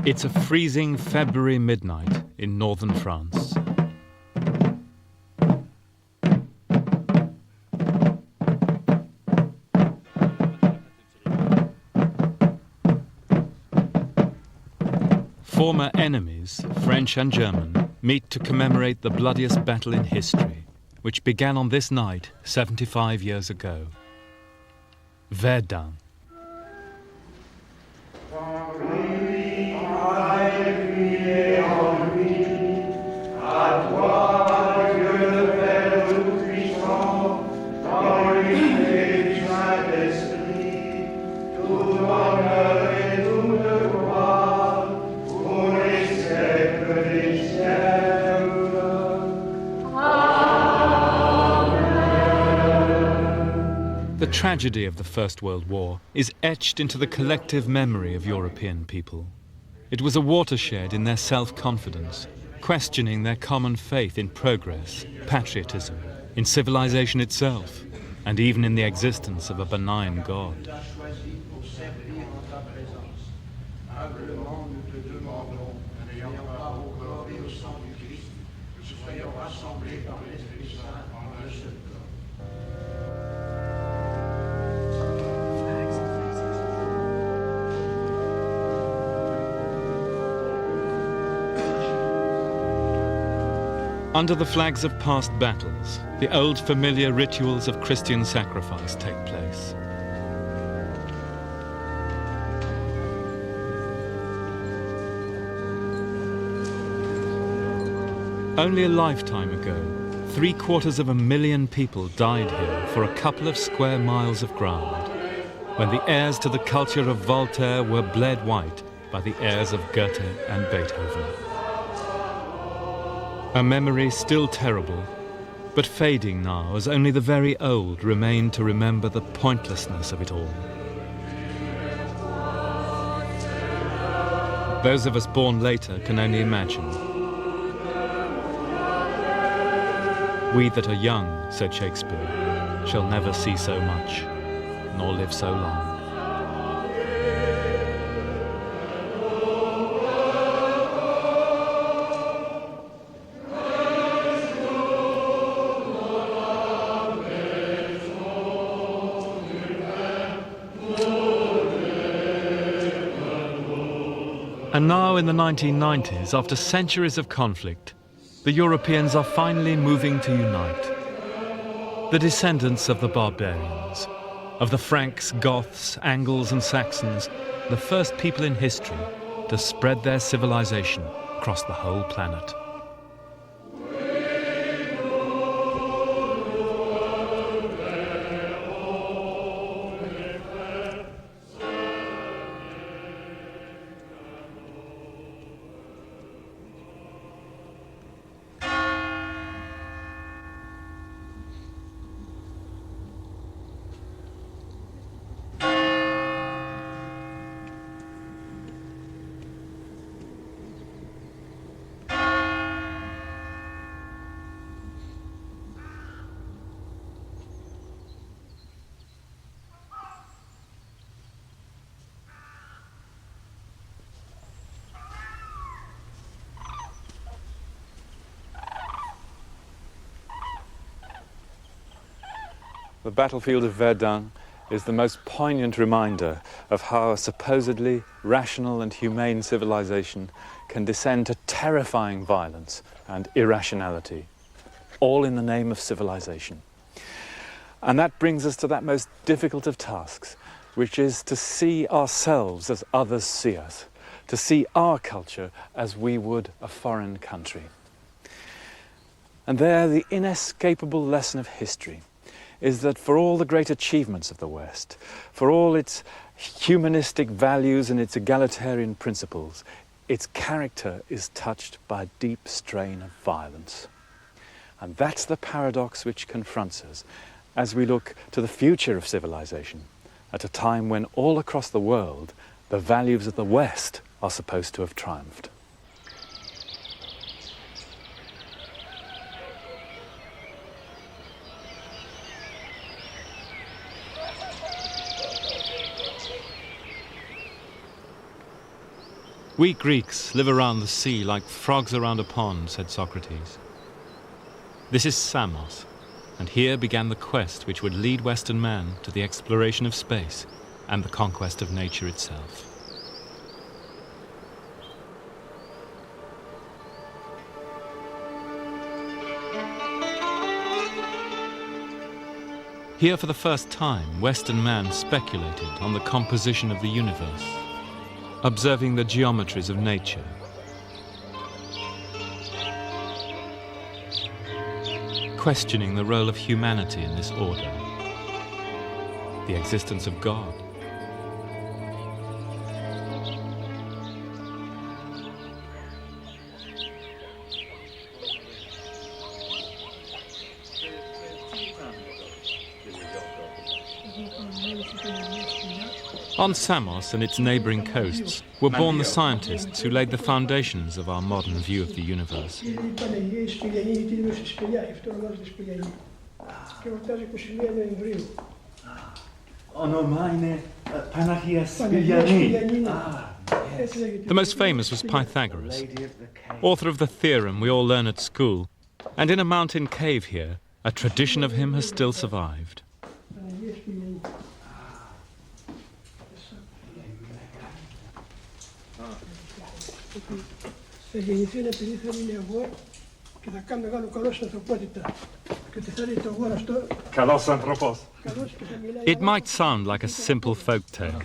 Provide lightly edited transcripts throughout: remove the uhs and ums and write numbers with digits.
It's a freezing February midnight in northern France. Former enemies, French and German, meet to commemorate the bloodiest battle in history, which began on this night 75 years ago. Verdun. The tragedy of the First World War is etched into the collective memory of European people. It was a watershed in their self-confidence, questioning their common faith in progress, patriotism, in civilization itself, and even in the existence of a benign God. Under the flags of past battles, the old familiar rituals of Christian sacrifice take place. Only a lifetime ago, 750,000 people died here for a couple of square miles of ground, when the heirs to the culture of Voltaire were bled white by the heirs of Goethe and Beethoven. A memory still terrible, but fading now as only the very old remain to remember the pointlessness of it all. Those of us born later can only imagine. We that are young, said Shakespeare, shall never see so much, nor live so long. And now in the 1990s, after centuries of conflict, the Europeans are finally moving to unite. The descendants of the barbarians, of the Franks, Goths, Angles and Saxons, the first people in history to spread their civilization across the whole planet. The battlefield of Verdun is the most poignant reminder of how a supposedly rational and humane civilization can descend to terrifying violence and irrationality, all in the name of civilization. And that brings us to that most difficult of tasks, which is to see ourselves as others see us, to see our culture as we would a foreign country. And there, the inescapable lesson of history is that for all the great achievements of the West, for all its humanistic values and its egalitarian principles, its character is touched by a deep strain of violence. And that's the paradox which confronts us as we look to the future of civilization, at a time when all across the world, the values of the West are supposed to have triumphed. We Greeks live around the sea like frogs around a pond, said Socrates. This is Samos, and here began the quest which would lead Western man to the exploration of space and the conquest of nature itself. Here for the first time, Western man speculated on the composition of the universe, observing the geometries of nature. Questioning the role of humanity in this order, the existence of God. On Samos and its neighbouring coasts were born the scientists who laid the foundations of our modern view of the universe. The most famous was Pythagoras, author of the theorem we all learn at school, and in a mountain cave here, a tradition of him has still survived. It might sound like a simple folk tale,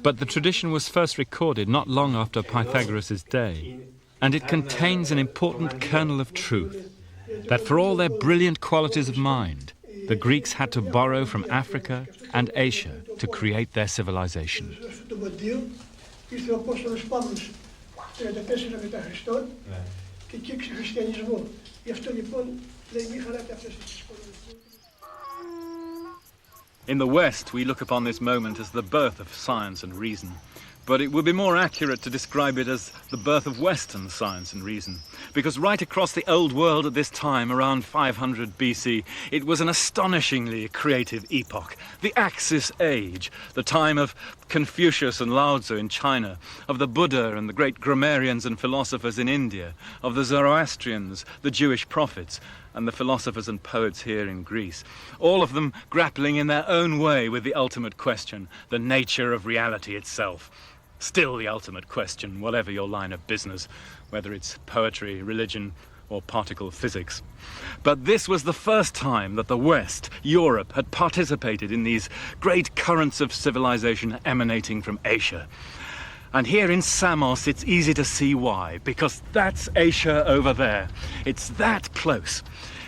but the tradition was first recorded not long after Pythagoras' day, and it contains an important kernel of truth, that for all their brilliant qualities of mind, the Greeks had to borrow from Africa and Asia to create their civilization. In the West, we look upon this moment as the birth of science and reason. But it would be more accurate to describe it as the birth of Western science and reason. Because right across the old world at this time, around 500 BC, it was an astonishingly creative epoch. The Axis Age, the time of Confucius and Lao Tzu in China, of the Buddha and the great grammarians and philosophers in India, of the Zoroastrians, the Jewish prophets, and the philosophers and poets here in Greece, all of them grappling in their own way with the ultimate question, the nature of reality itself. Still the ultimate question, whatever your line of business, whether it's poetry, religion, or particle physics. But this was the first time that the West, Europe, had participated in these great currents of civilization emanating from Asia. And here in Samos, it's easy to see why, because that's Asia over there. It's that close.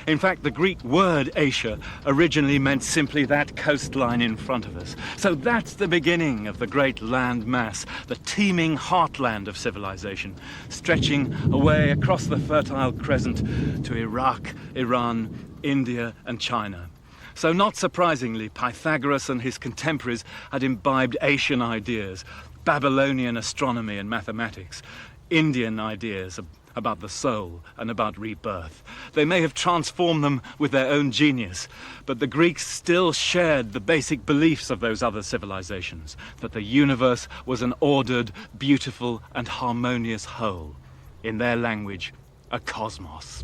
In fact, the Greek word Asia originally meant simply that coastline in front of us. So that's the beginning of the great land mass, the teeming heartland of civilization, stretching away across the Fertile Crescent to Iraq, Iran, India, and China. So not surprisingly, Pythagoras and his contemporaries had imbibed Asian ideas, Babylonian astronomy and mathematics, Indian ideas about the soul and about rebirth. They may have transformed them with their own genius, but the Greeks still shared the basic beliefs of those other civilizations, that the universe was an ordered, beautiful, and harmonious whole. In their language, a cosmos.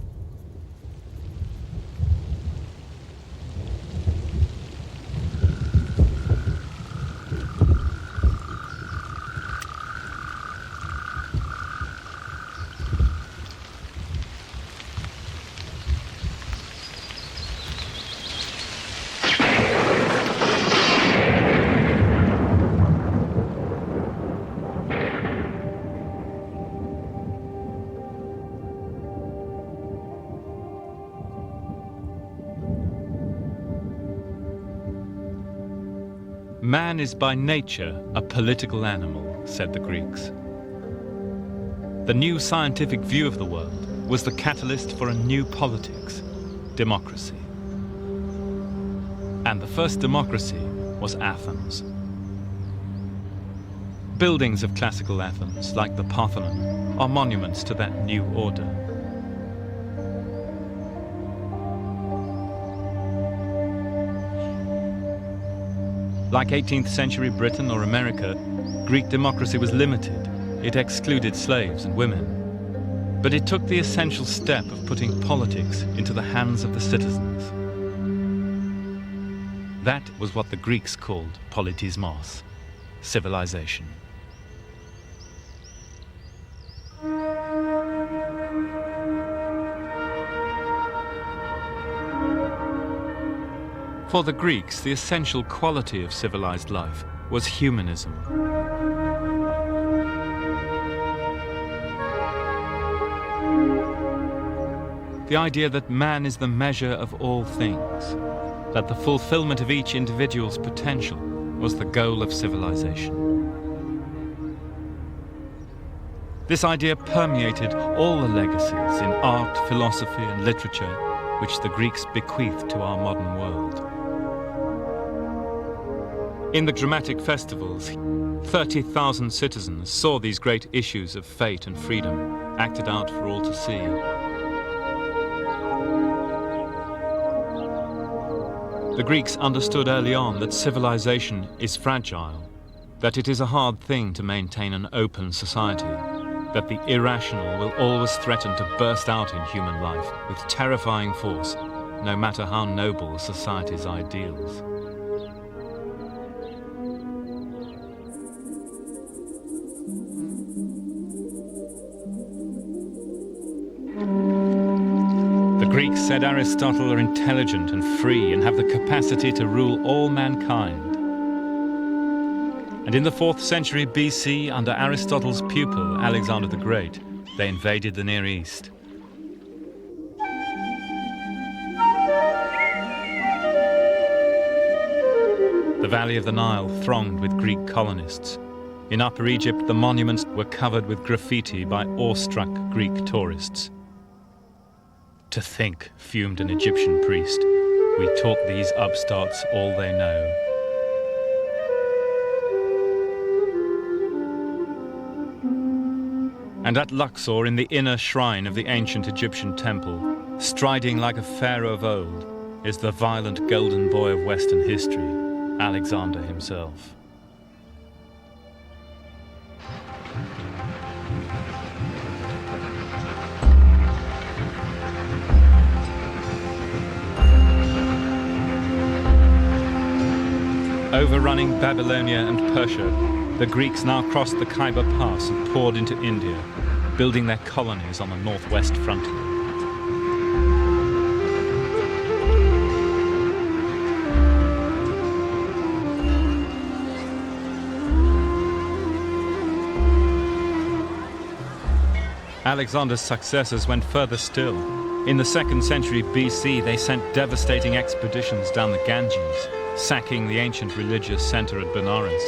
Man is by nature a political animal, said the Greeks. The new scientific view of the world was the catalyst for a new politics, democracy. And the first democracy was Athens. Buildings of classical Athens, like the Parthenon, are monuments to that new order. Like 18th century Britain or America, Greek democracy was limited, it excluded slaves and women, but it took the essential step of putting politics into the hands of the citizens. That was what the Greeks called politismos, civilization. For the Greeks, the essential quality of civilized life was humanism. The idea that man is the measure of all things, that the fulfillment of each individual's potential was the goal of civilization. This idea permeated all the legacies in art, philosophy, and literature which the Greeks bequeathed to our modern world. In the dramatic festivals, 30,000 citizens saw these great issues of fate and freedom acted out for all to see. The Greeks understood early on that civilization is fragile, that it is a hard thing to maintain an open society, that the irrational will always threaten to burst out in human life with terrifying force, no matter how noble a society's ideals. The Greeks, said Aristotle, are intelligent and free and have the capacity to rule all mankind. And in the 4th century BC, under Aristotle's pupil, Alexander the Great, they invaded the Near East. The valley of the Nile thronged with Greek colonists. In Upper Egypt, the monuments were covered with graffiti by awestruck Greek tourists. To think, fumed an Egyptian priest, we taught these upstarts all they know. And at Luxor, in the inner shrine of the ancient Egyptian temple, striding like a pharaoh of old, is the violent golden boy of Western history, Alexander himself. Overrunning Babylonia and Persia, the Greeks now crossed the Khyber Pass and poured into India, building their colonies on the northwest frontier. Alexander's successors went further still. In the 2nd century BC, they sent devastating expeditions down the Ganges, sacking the ancient religious center at Benares.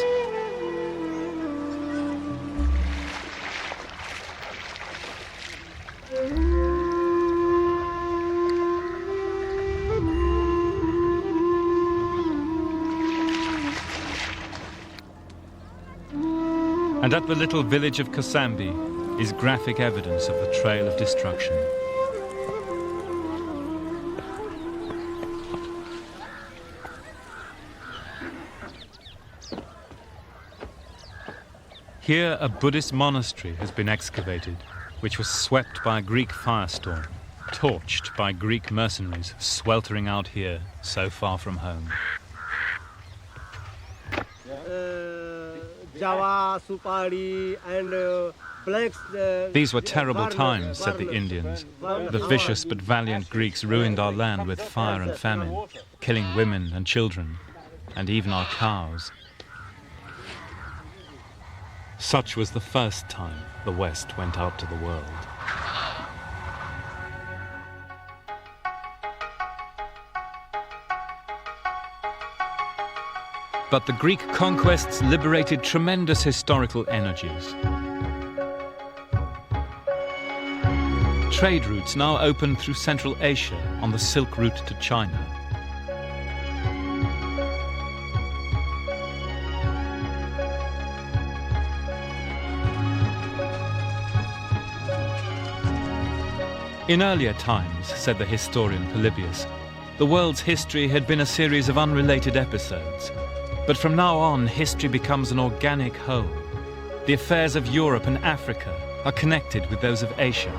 And at the little village of Kosambi is graphic evidence of the trail of destruction. Here a Buddhist monastery has been excavated, which was swept by a Greek firestorm, torched by Greek mercenaries sweltering out here so far from home. Java, Supari, and blacks. These were terrible times, said the Indians. The vicious but valiant Greeks ruined our land with fire and famine, killing women and children, and even our cows. Such was the first time the West went out to the world. But the Greek conquests liberated tremendous historical energies. Trade routes now opened through Central Asia on the Silk Route to China. In earlier times, said the historian Polybius, the world's history had been a series of unrelated episodes. But from now on, history becomes an organic whole. The affairs of Europe and Africa are connected with those of Asia,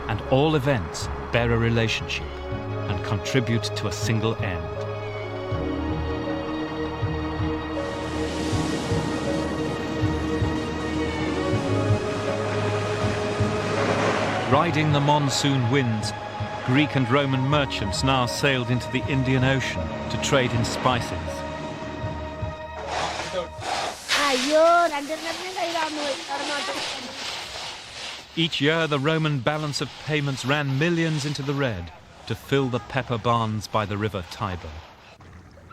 and all events bear a relationship and contribute to a single end. Riding the monsoon winds, Greek and Roman merchants now sailed into the Indian Ocean to trade in spices. Each year, the Roman balance of payments ran millions into the red to fill the pepper barns by the river Tiber.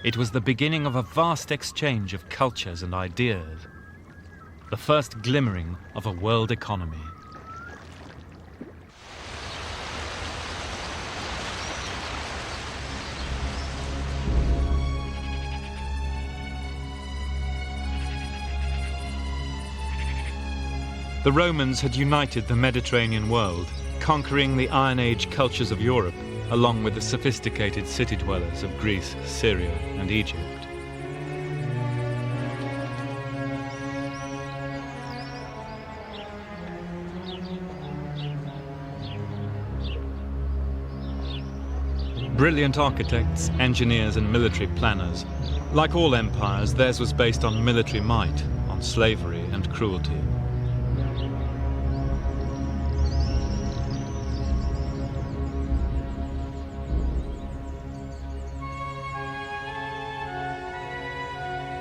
It was the beginning of a vast exchange of cultures and ideas, the first glimmering of a world economy. The Romans had united the Mediterranean world, conquering the Iron Age cultures of Europe, along with the sophisticated city dwellers of Greece, Syria, and Egypt. Brilliant architects, engineers, and military planners. Like all empires, theirs was based on military might, on slavery and cruelty.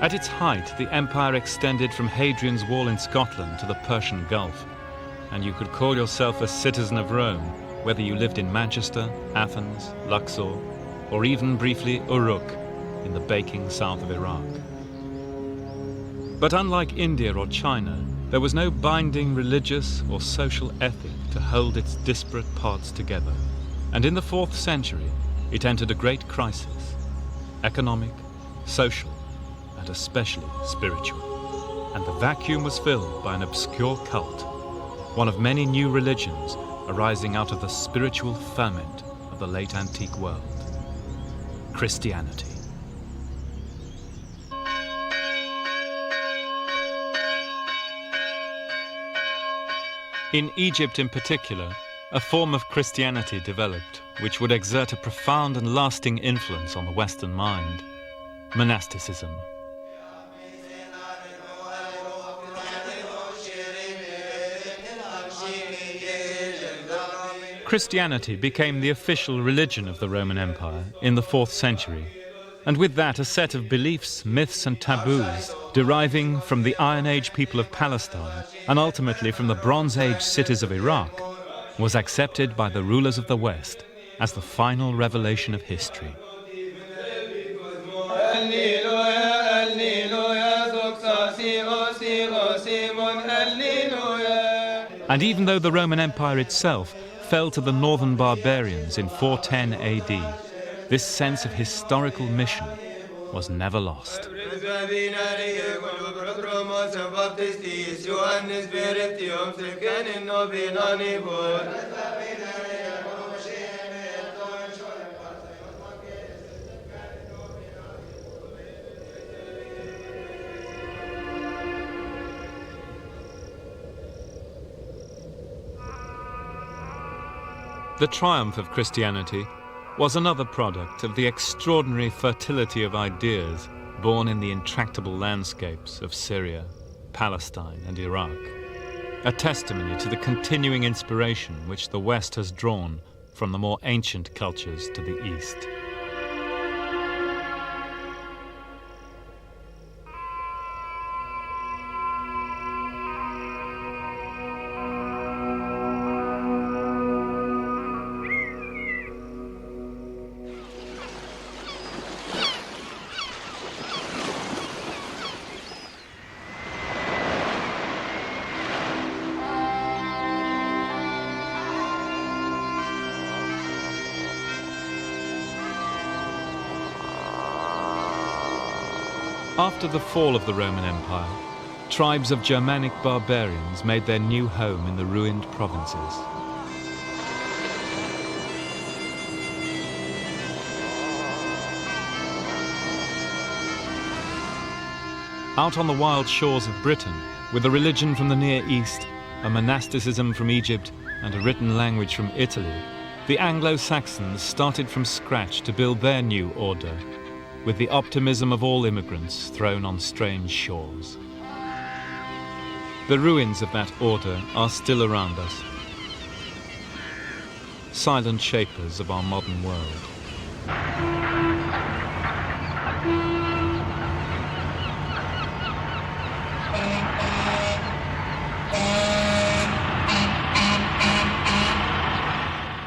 At its height, the empire extended from Hadrian's Wall in Scotland to the Persian Gulf, and you could call yourself a citizen of Rome, whether you lived in Manchester, Athens, Luxor, or even briefly Uruk in the baking south of Iraq. But unlike India or China, there was no binding religious or social ethic to hold its disparate parts together. And in the 4th century, it entered a great crisis, economic, social, and especially spiritual. And the vacuum was filled by an obscure cult, one of many new religions arising out of the spiritual ferment of the late antique world: Christianity. In Egypt in particular, a form of Christianity developed which would exert a profound and lasting influence on the Western mind: monasticism. Christianity became the official religion of the Roman Empire in the 4th century, and with that a set of beliefs, myths and taboos deriving from the Iron Age people of Palestine and ultimately from the Bronze Age cities of Iraq was accepted by the rulers of the West as the final revelation of history. And even though the Roman Empire itself fell to the northern barbarians in 410 AD, this sense of historical mission was never lost. The triumph of Christianity was another product of the extraordinary fertility of ideas born in the intractable landscapes of Syria, Palestine, and Iraq, a testimony to the continuing inspiration which the West has drawn from the more ancient cultures to the East. After the fall of the Roman Empire, tribes of Germanic barbarians made their new home in the ruined provinces. Out on the wild shores of Britain, with a religion from the Near East, a monasticism from Egypt, and a written language from Italy, the Anglo-Saxons started from scratch to build their new order, with the optimism of all immigrants thrown on strange shores. The ruins of that order are still around us, silent shapers of our modern world.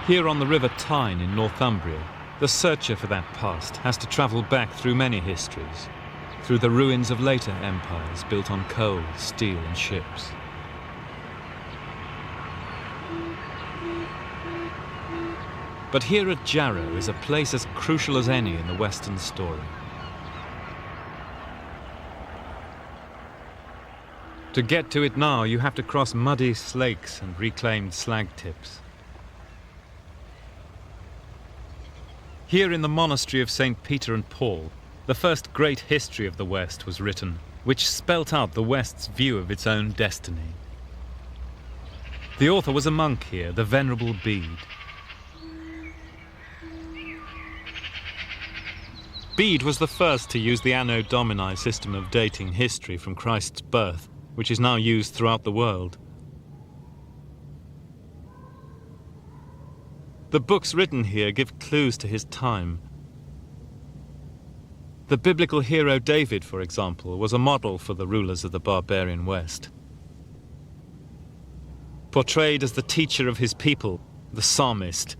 Here on the River Tyne in Northumbria, the searcher for that past has to travel back through many histories, through the ruins of later empires built on coal, steel and ships. But here at Jarrow is a place as crucial as any in the Western story. To get to it now, you have to cross muddy slakes and reclaimed slag tips. Here in the monastery of St. Peter and Paul, the first great history of the West was written, which spelt out the West's view of its own destiny. The author was a monk here, the Venerable Bede. Bede was the first to use the Anno Domini system of dating history from Christ's birth, which is now used throughout the world. The books written here give clues to his time. The biblical hero David, for example, was a model for the rulers of the barbarian West. Portrayed as the teacher of his people, the psalmist,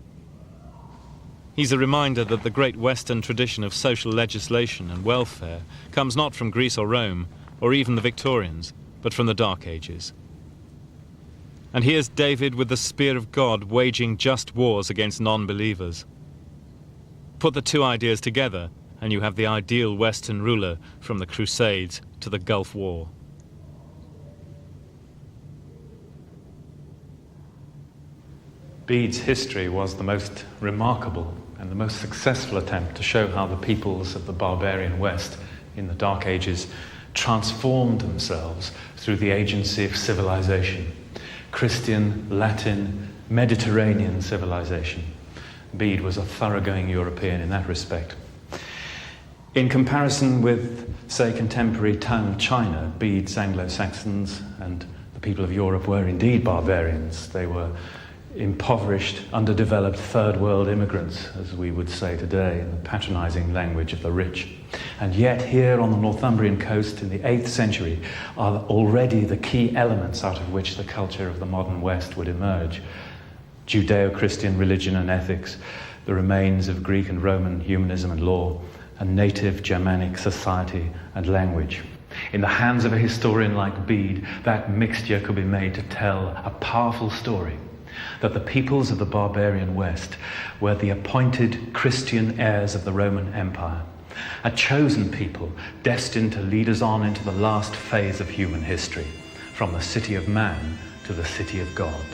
he's a reminder that the great Western tradition of social legislation and welfare comes not from Greece or Rome, or even the Victorians, but from the Dark Ages. And here's David with the spear of God waging just wars against non-believers. Put the two ideas together and you have the ideal Western ruler from the Crusades to the Gulf War. Bede's history was the most remarkable and the most successful attempt to show how the peoples of the barbarian West in the Dark Ages transformed themselves through the agency of civilization. Christian, Latin, Mediterranean civilization. Bede was a thoroughgoing European in that respect. In comparison with, say, contemporary Tang China, Bede's Anglo-Saxons and the people of Europe were indeed barbarians. They were impoverished, underdeveloped third world immigrants, as we would say today in the patronizing language of the rich. And yet here on the Northumbrian coast in the 8th century are already the key elements out of which the culture of the modern West would emerge. Judeo-Christian religion and ethics, the remains of Greek and Roman humanism and law, and native Germanic society and language. In the hands of a historian like Bede, that mixture could be made to tell a powerful story, that the peoples of the barbarian West were the appointed Christian heirs of the Roman Empire, a chosen people destined to lead us on into the last phase of human history, from the city of man to the city of God.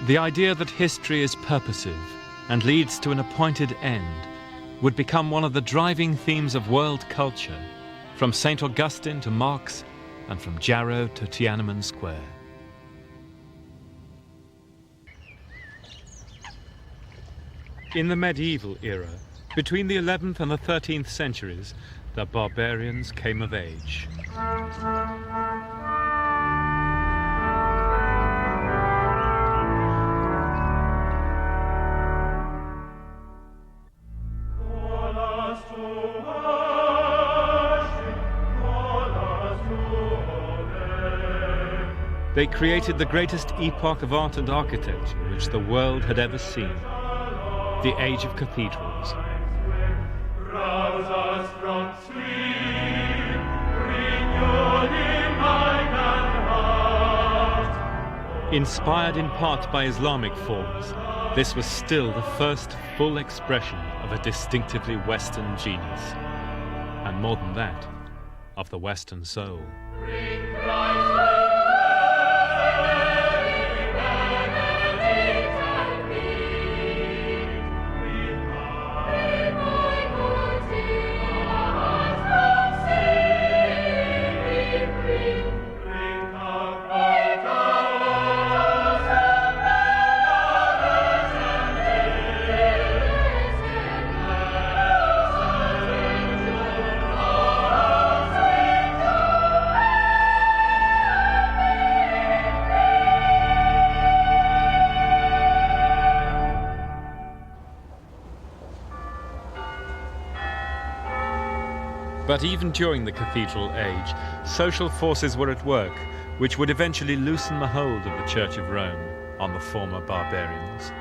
The idea that history is purposive and leads to an appointed end would become one of the driving themes of world culture, from St. Augustine to Marx and from Jarrow to Tiananmen Square. In the medieval era, between the 11th and the 13th centuries, the barbarians came of age. They created the greatest epoch of art and architecture which the world had ever seen. The age of cathedrals. Inspired in part by Islamic forms, this was still the first full expression of a distinctively Western genius, and more than that, of the Western soul. But even during the cathedral age, social forces were at work, which would eventually loosen the hold of the Church of Rome on the former barbarians.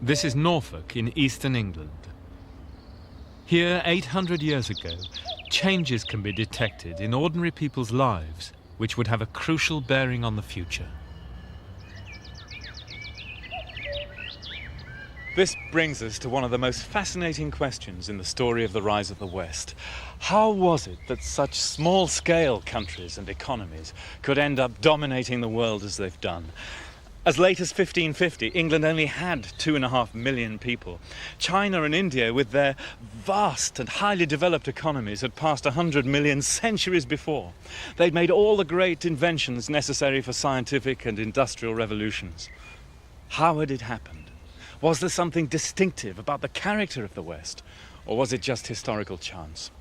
This is Norfolk in eastern England. Here, 800 years ago, changes can be detected in ordinary people's lives which would have a crucial bearing on the future. This brings us to one of the most fascinating questions in the story of the rise of the West. How was it that such small-scale countries and economies could end up dominating the world as they've done? As late as 1550, England only had 2.5 million people. China and India, with their vast and highly developed economies, had passed 100 million centuries before. They'd made all the great inventions necessary for scientific and industrial revolutions. How had it happened? Was there something distinctive about the character of the West, or was it just historical chance?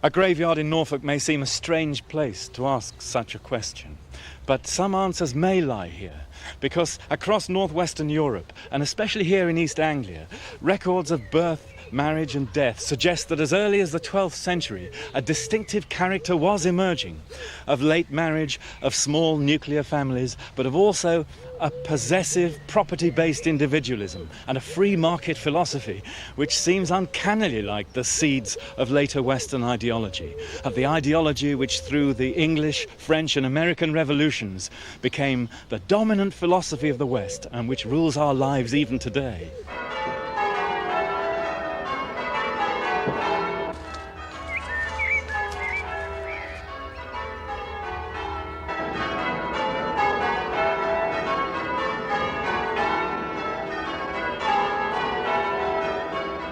A graveyard in Norfolk may seem a strange place to ask such a question, but some answers may lie here, because across northwestern Europe, and especially here in East Anglia, records of birth, marriage and death suggest that as early as the 12th century, a distinctive character was emerging, of late marriage, of small nuclear families, but of also a possessive, property-based individualism and a free market philosophy, which seems uncannily like the seeds of later Western ideology, of the ideology which through the English, French and American revolutions became the dominant philosophy of the West and which rules our lives even today.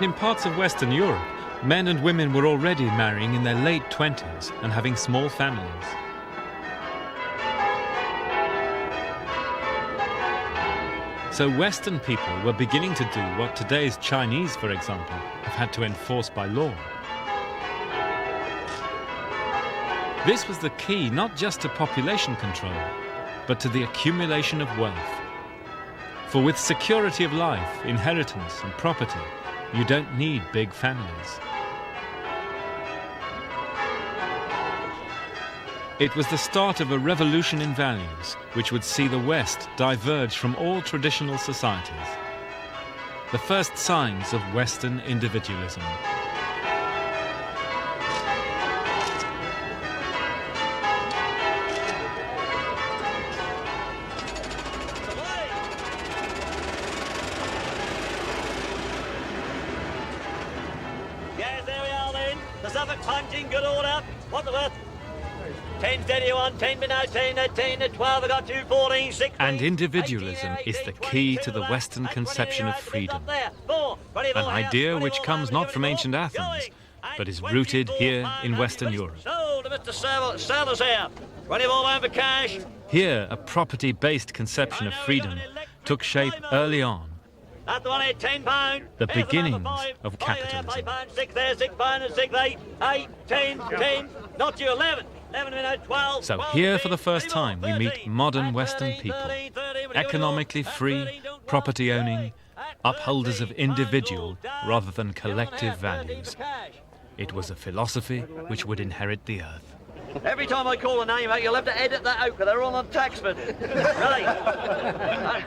In parts of Western Europe, men and women were already marrying in their late 20s and having small families. So Western people were beginning to do what today's Chinese, for example, have had to enforce by law. This was the key not just to population control, but to the accumulation of wealth. For with security of life, inheritance and property, you don't need big families. It was the start of a revolution in values, which would see the West diverge from all traditional societies. The first signs of Western individualism. Yes, there we are then. The Suffolk Punch in good order. What's the worth? 10 steady one, 10 below 10, 10, 12, I got 2, 14, 16. And individualism is the key to the Western conception of freedom. An idea which comes not from ancient Athens, but is rooted here in Western Europe. Sold to Mr. Sellers here. 24 pound for cash. Here, a property-based conception of freedom took shape early on. That's the one here, £10. The beginnings of capitalism. £5, 6 there, £6 and 6, 8, 8, 10, 10, not you, 11. 11 minutes, 12, So 12, here for the 15, first time we meet 13, modern Western 13, people, 13, 13, economically free, property owning, upholders of individual rather than collective values. It was a philosophy which would inherit the earth. Every time I call a name out, you'll have to edit that out because they're all on Taxford. Right.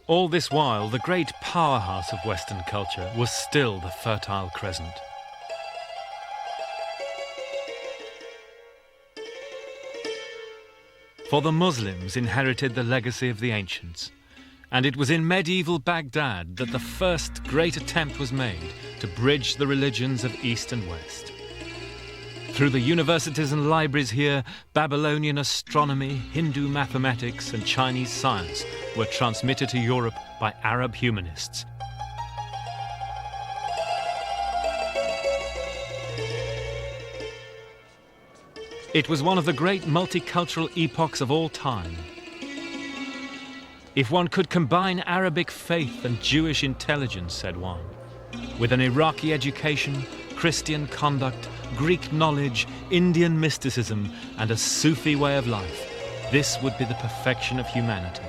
All this while, the great powerhouse of Western culture was still the Fertile Crescent. For the Muslims inherited the legacy of the ancients, and it was in medieval Baghdad that the first great attempt was made to bridge the religions of East and West. Through the universities and libraries here, Babylonian astronomy, Hindu mathematics and Chinese science were transmitted to Europe by Arab humanists. It was one of the great multicultural epochs of all time. If one could combine Arabic faith and Jewish intelligence, said one, with an Iraqi education, Christian conduct, Greek knowledge, Indian mysticism, and a Sufi way of life, this would be the perfection of humanity.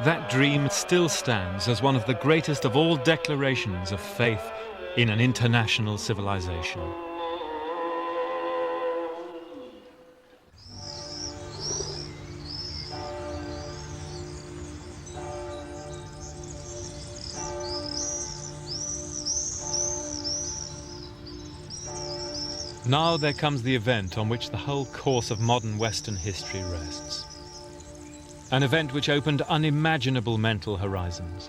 That dream still stands as one of the greatest of all declarations of faith in an international civilization. Now there comes the event on which the whole course of modern Western history rests. An event which opened unimaginable mental horizons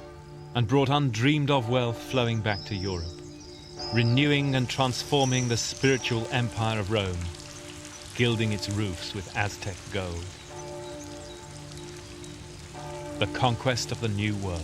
and brought undreamed-of wealth flowing back to Europe, renewing and transforming the spiritual empire of Rome, gilding its roofs with Aztec gold. The conquest of the New World.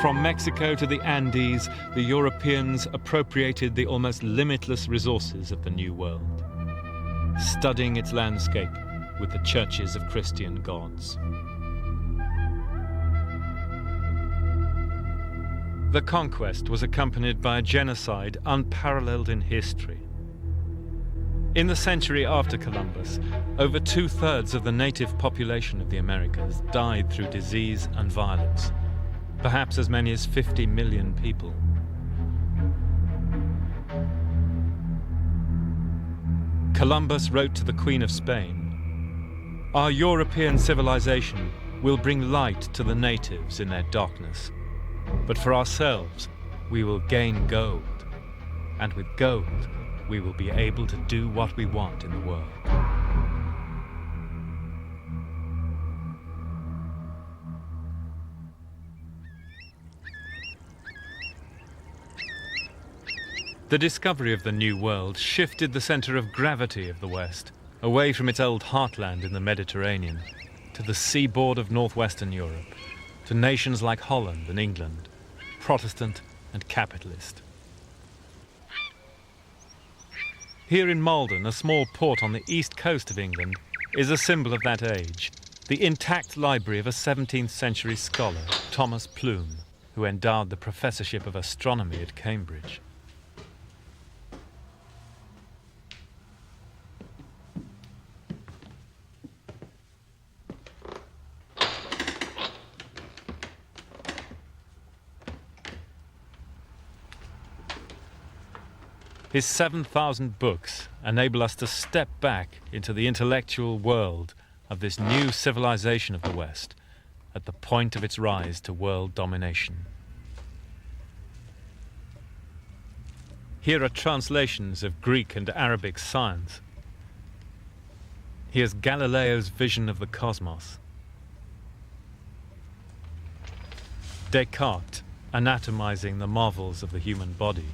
From Mexico to the Andes, the Europeans appropriated the almost limitless resources of the New World, studying its landscape with the churches of Christian gods. The conquest was accompanied by a genocide unparalleled in history. In the century after Columbus, over 2/3 of the native population of the Americas died through disease and violence. Perhaps as many as 50 million people. Columbus wrote to the Queen of Spain, "Our European civilization will bring light to the natives in their darkness, but for ourselves we will gain gold, and with gold we will be able to do what we want in the world." The discovery of the New World shifted the center of gravity of the West, away from its old heartland in the Mediterranean, to the seaboard of northwestern Europe, to nations like Holland and England, Protestant and capitalist. Here in Maldon, a small port on the east coast of England, is a symbol of that age, the intact library of a 17th century scholar, Thomas Plume, who endowed the professorship of astronomy at Cambridge. His 7,000 books enable us to step back into the intellectual world of this new civilization of the West at the point of its rise to world domination. Here are translations of Greek and Arabic science. Here's Galileo's vision of the cosmos. Descartes anatomizing the marvels of the human body.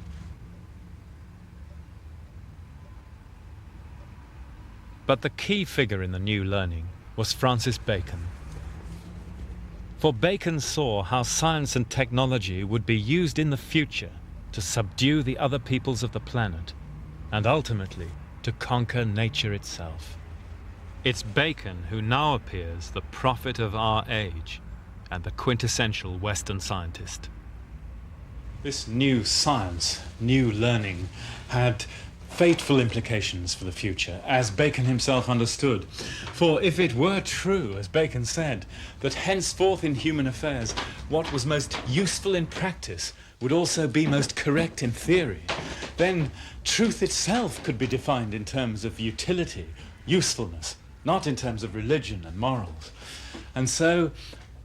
But the key figure in the new learning was Francis Bacon. For Bacon saw how science and technology would be used in the future to subdue the other peoples of the planet, and ultimately to conquer nature itself. It's Bacon who now appears the prophet of our age and the quintessential Western scientist. This new science, new learning, had fateful implications for the future, as Bacon himself understood. For if it were true, as Bacon said, that henceforth in human affairs what was most useful in practice would also be most correct in theory, then truth itself could be defined in terms of utility, usefulness, not in terms of religion and morals. And so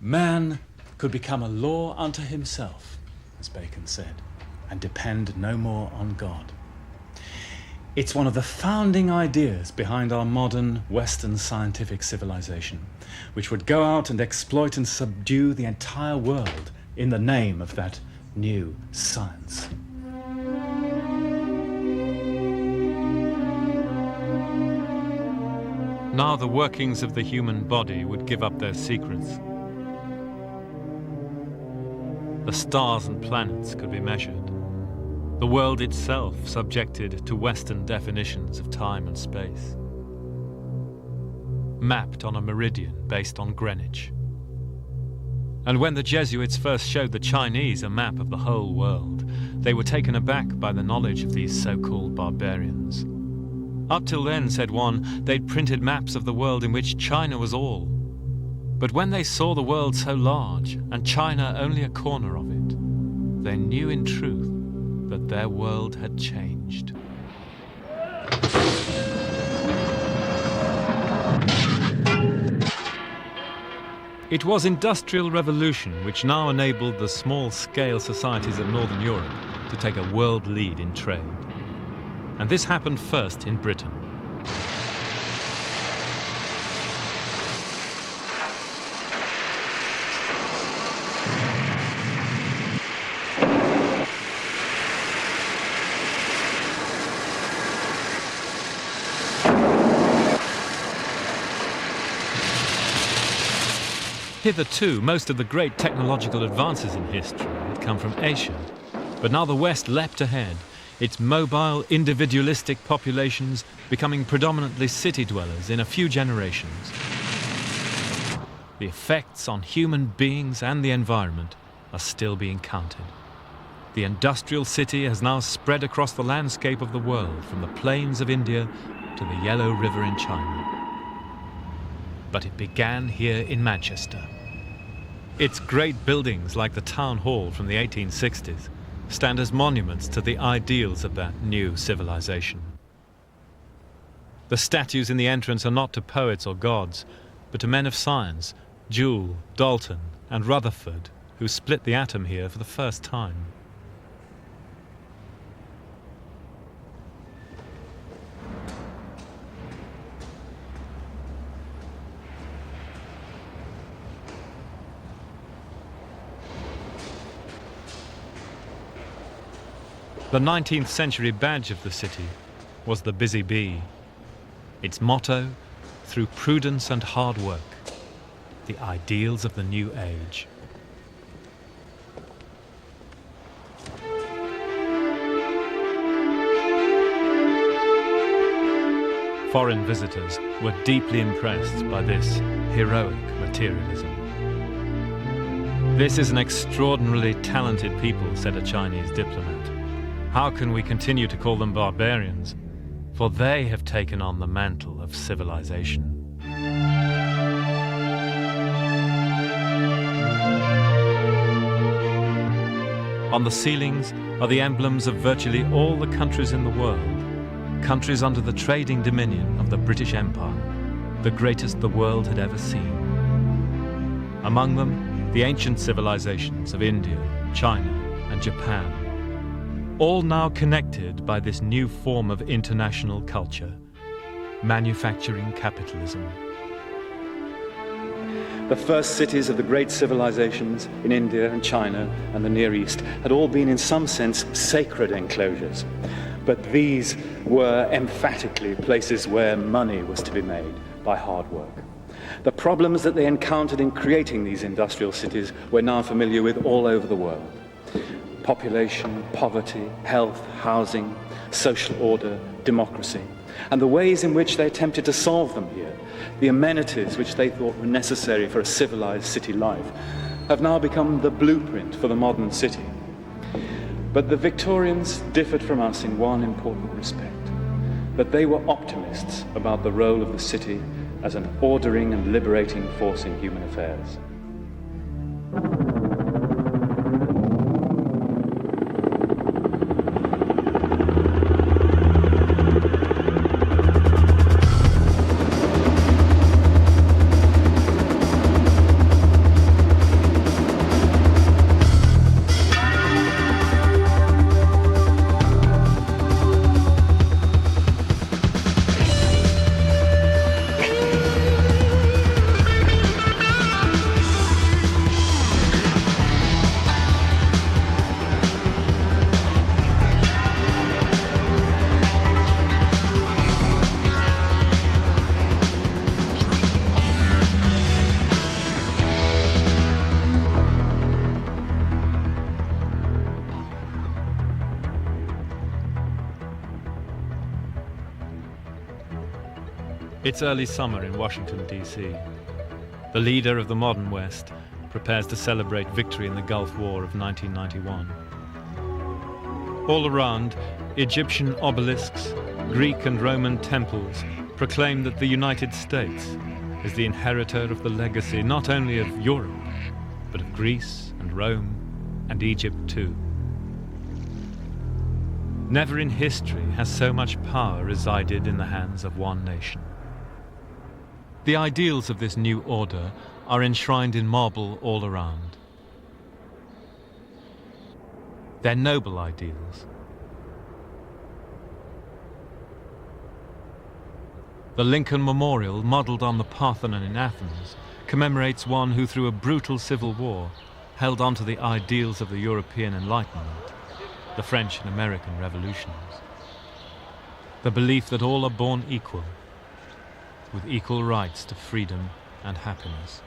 man could become a law unto himself, as Bacon said, and depend no more on God. It's one of the founding ideas behind our modern Western scientific civilization, which would go out and exploit and subdue the entire world in the name of that new science. Now the workings of the human body would give up their secrets. The stars and planets could be measured. The world itself subjected to Western definitions of time and space. Mapped on a meridian based on Greenwich. And when the Jesuits first showed the Chinese a map of the whole world, they were taken aback by the knowledge of these so-called barbarians. Up till then, said one, they'd printed maps of the world in which China was all. But when they saw the world so large, and China only a corner of it, they knew in truth that their world had changed. It was industrial revolution which now enabled the small-scale societies of Northern Europe to take a world lead in trade. And this happened first in Britain. Hitherto, most of the great technological advances in history had come from Asia. But now the West leapt ahead, its mobile, individualistic populations becoming predominantly city dwellers in a few generations. The effects on human beings and the environment are still being counted. The industrial city has now spread across the landscape of the world, from the plains of India to the Yellow River in China. But it began here in Manchester. Its great buildings, like the Town Hall from the 1860s, stand as monuments to the ideals of that new civilization. The statues in the entrance are not to poets or gods, but to men of science, Joule, Dalton, and Rutherford, who split the atom here for the first time. The 19th century badge of the city was the busy bee. Its motto, through prudence and hard work, the ideals of the new age. Foreign visitors were deeply impressed by this heroic materialism. This is an extraordinarily talented people, said a Chinese diplomat. How can we continue to call them barbarians? For they have taken on the mantle of civilization. On the ceilings are the emblems of virtually all the countries in the world, countries under the trading dominion of the British Empire, the greatest the world had ever seen. Among them, the ancient civilizations of India, China, and Japan, all now connected by this new form of international culture, manufacturing capitalism. The first cities of the great civilizations in India and China and the Near East had all been in some sense sacred enclosures, but these were emphatically places where money was to be made by hard work. The problems that they encountered in creating these industrial cities we're now familiar with all over the world. Population, poverty, health, housing, social order, democracy, and the ways in which they attempted to solve them here, the amenities which they thought were necessary for a civilized city life, have now become the blueprint for the modern city. But the Victorians differed from us in one important respect. but they were optimists about the role of the city as an ordering and liberating force in human affairs. It's early summer in Washington, D.C. The leader of the modern West prepares to celebrate victory in the Gulf War of 1991. All around, Egyptian obelisks, Greek and Roman temples proclaim that the United States is the inheritor of the legacy not only of Europe, but of Greece and Rome and Egypt too. Never in history has so much power resided in the hands of one nation. The ideals of this new order are enshrined in marble all around. They're noble ideals. The Lincoln Memorial, modelled on the Parthenon in Athens, commemorates one who, through a brutal civil war, held on to the ideals of the European Enlightenment, the French and American revolutions. The belief that all are born equal, with equal rights to freedom and happiness.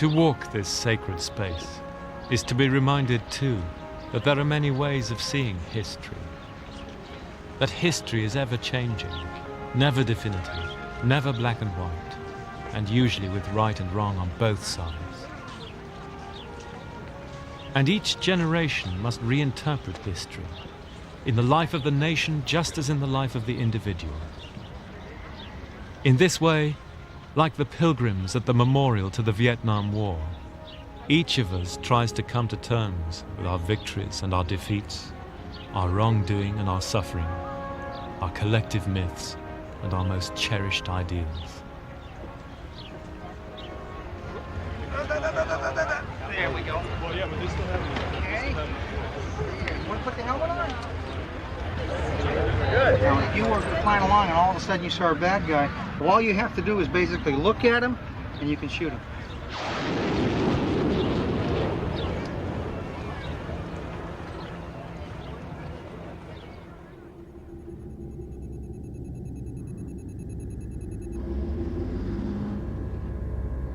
To walk this sacred space is to be reminded too that there are many ways of seeing history. That history is ever changing, never definitive, never black and white, and usually with right and wrong on both sides. And each generation must reinterpret history, in the life of the nation just as in the life of the individual. In this way, like the pilgrims at the memorial to the Vietnam War, each of us tries to come to terms with our victories and our defeats, our wrongdoing and our suffering, our collective myths and our most cherished ideals. There we go. Okay. Want to put the helmet on? Good. Now, if you were flying along and all of a sudden you saw a bad guy, all you have to do is basically look at him and you can shoot him.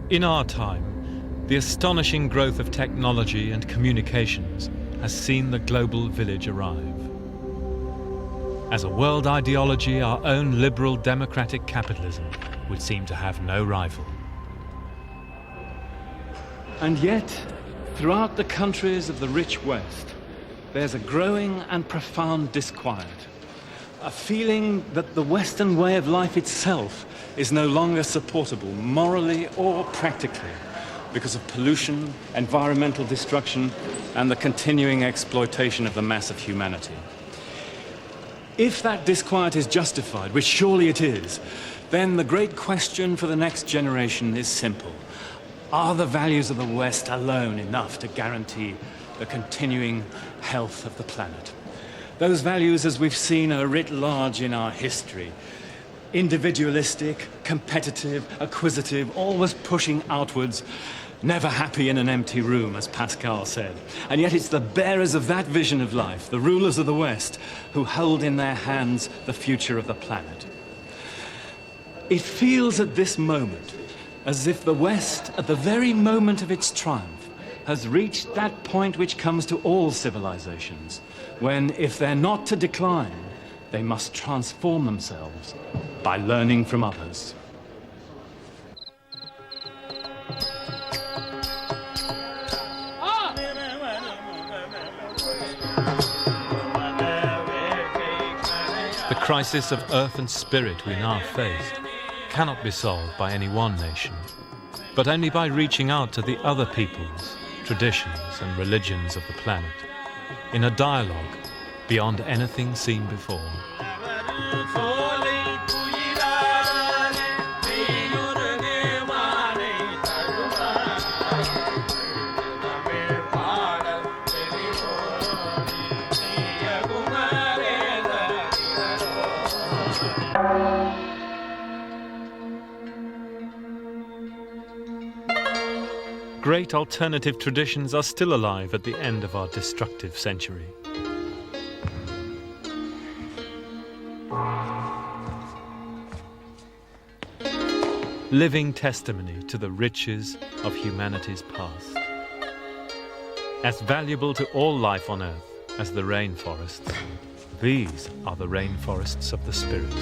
In our time, the astonishing growth of technology and communications has seen the global village arrive. As a world ideology, our own liberal democratic capitalism would seem to have no rival. And yet, throughout the countries of the rich West, there's a growing and profound disquiet. A feeling that the Western way of life itself is no longer supportable, morally or practically, because of pollution, environmental destruction, and the continuing exploitation of the mass of humanity. If that disquiet is justified, which surely it is, then the great question for the next generation is simple. Are the values of the West alone enough to guarantee the continuing health of the planet? Those values, as we've seen, are writ large in our history. Individualistic, competitive, acquisitive, always pushing outwards, never happy in an empty room, as Pascal said. And yet it's the bearers of that vision of life, the rulers of the West, who hold in their hands the future of the planet. It feels at this moment as if the West, at the very moment of its triumph, has reached that point which comes to all civilizations, when, if they're not to decline, they must transform themselves by learning from others. The crisis of earth and spirit we now face cannot be solved by any one nation, but only by reaching out to the other peoples, traditions and religions of the planet, in a dialogue beyond anything seen before. Great alternative traditions are still alive at the end of our destructive century. Living testimony to the riches of humanity's past. As valuable to all life on Earth as the rainforests, these are the rainforests of the spirit.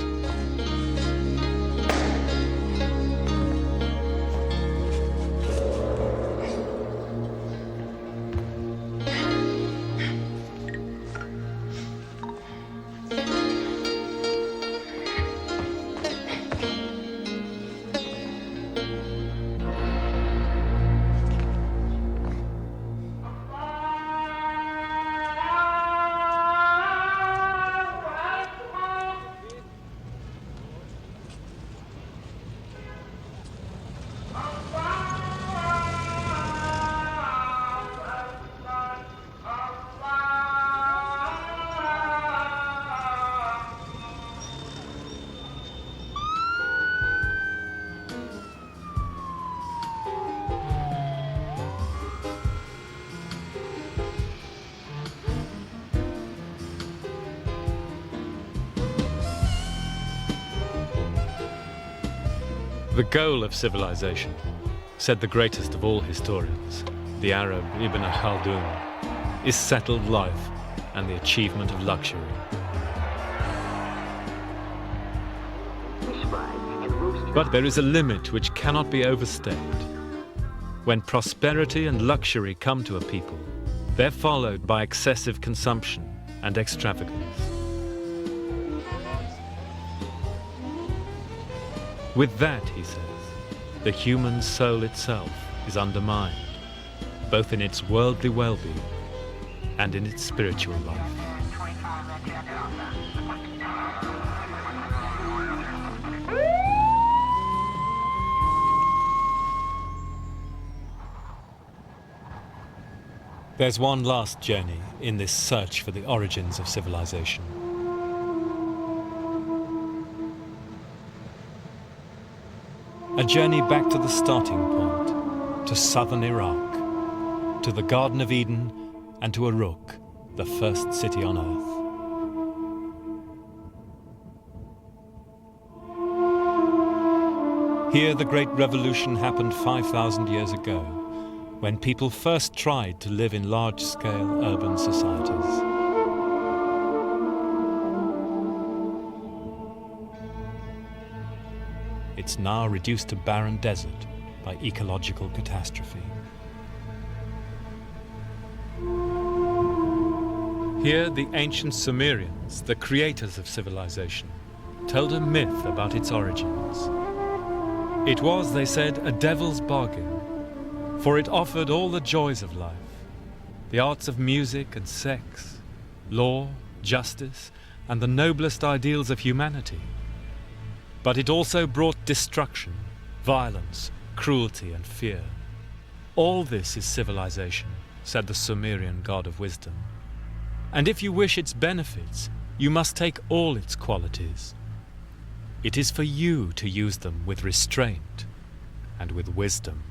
The goal of civilization, said the greatest of all historians, the Arab Ibn Khaldun, is settled life and the achievement of luxury. But there is a limit which cannot be overstepped. When prosperity and luxury come to a people, they're followed by excessive consumption and extravagance. With that, he says, the human soul itself is undermined, both in its worldly well-being and in its spiritual life. There's one last journey in this search for the origins of civilization. A journey back to the starting point, to southern Iraq, to the Garden of Eden, and to Uruk, the first city on Earth. Here the Great Revolution happened 5,000 years ago, when people first tried to live in large-scale urban societies. It's now reduced to barren desert by ecological catastrophe. Here, the ancient Sumerians, the creators of civilization, told a myth about its origins. It was, they said, a devil's bargain, for it offered all the joys of life, the arts of music and sex, law, justice, and the noblest ideals of humanity. But it also brought destruction, violence, cruelty, and fear. All this is civilization, said the Sumerian god of wisdom. And if you wish its benefits, you must take all its qualities. It is for you to use them with restraint and with wisdom.